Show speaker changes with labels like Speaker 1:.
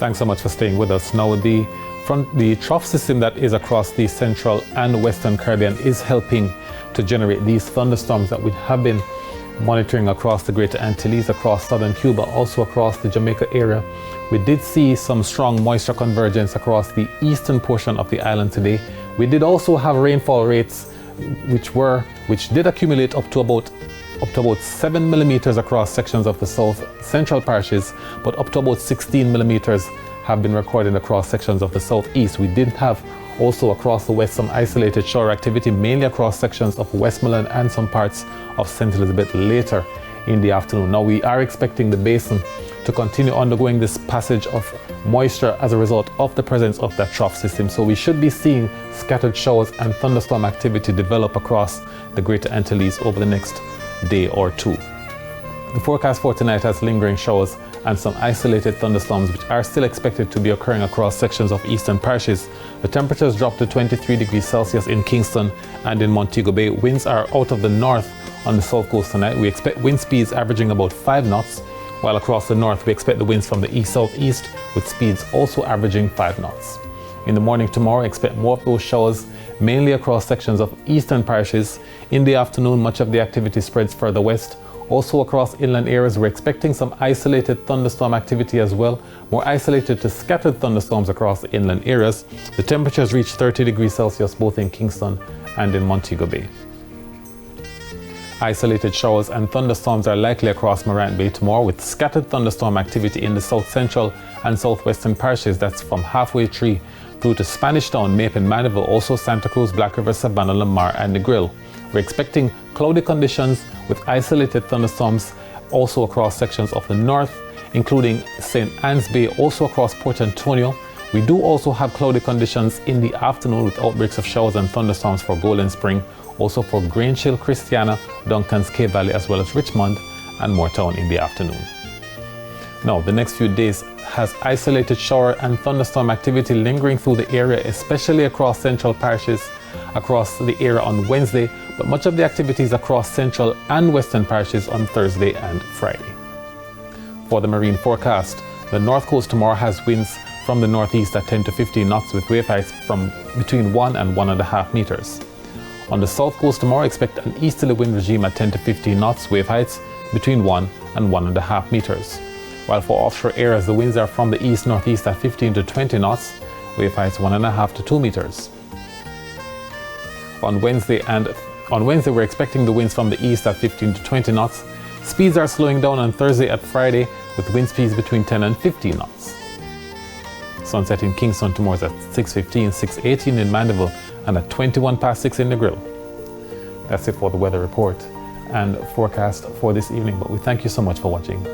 Speaker 1: Thanks so much for staying with us. Now, the trough system that is across the central and western Caribbean is helping to generate these thunderstorms that we have been monitoring across the Greater Antilles, across southern Cuba, also across the Jamaica area. We did see some strong moisture convergence across the eastern portion of the island today. We did also have rainfall rates which did accumulate up to about 7 millimeters across sections of the south central parishes, but up to about 16 millimeters have been recorded across sections of the southeast. We did have also across the west some isolated shower activity, mainly across sections of Westmoreland and some parts of St. Elizabeth later in the afternoon. Now, we are expecting the basin to continue undergoing this passage of moisture as a result of the presence of that trough system. So we should be seeing scattered showers and thunderstorm activity develop across the Greater Antilles over the next day or two. The forecast for tonight has lingering showers and some isolated thunderstorms which are still expected to be occurring across sections of eastern parishes. The temperatures drop to 23 degrees Celsius in Kingston and in Montego Bay. Winds are out of the north on the south coast tonight. We expect wind speeds averaging about 5 knots, while across the north we expect the winds from the east-southeast with speeds also averaging 5 knots. In the morning tomorrow, expect more of those showers, mainly across sections of eastern parishes. In the afternoon, much of the activity spreads further west. Also across inland areas, we're expecting some isolated thunderstorm activity as well, more isolated to scattered thunderstorms across the inland areas. The temperatures reach 30 degrees Celsius both in Kingston and in Montego Bay. Isolated showers and thunderstorms are likely across Morant Bay tomorrow, with scattered thunderstorm activity in the south central and southwestern parishes. That's from Halfway Tree through to Spanish Town, Mape, Mandeville, also Santa Cruz, Black River, Savannah, Lamar, and Negril. We're expecting cloudy conditions with isolated thunderstorms also across sections of the north, including St. Anne's Bay, also across Port Antonio. We do also have cloudy conditions in the afternoon with outbreaks of showers and thunderstorms for Golden Spring, also for Grange Hill, Christiana, Duncan's Cave Valley, as well as Richmond and Moortown in the afternoon. Now, the next few days has isolated shower and thunderstorm activity lingering through the area, especially across central parishes, across the area on Wednesday, but much of the activities across central and western parishes on Thursday and Friday. For the marine forecast, the north coast tomorrow has winds from the northeast at 10 to 15 knots with wave heights from between 1 and 1.5 meters. On the south coast tomorrow, expect an easterly wind regime at 10 to 15 knots, wave heights between 1 and 1.5 meters. While for offshore areas, the winds are from the east-northeast at 15 to 20 knots, wave heights 1.5 to 2 meters. On Wednesday, we're expecting the winds from the east at 15 to 20 knots. Speeds are slowing down on Thursday and Friday with wind speeds between 10 and 15 knots. Sunset in Kingston tomorrow is at 6:15, 6:18 in Mandeville, and at 21 past 6 in Negril. That's it for the weather report and forecast for this evening, but we thank you so much for watching.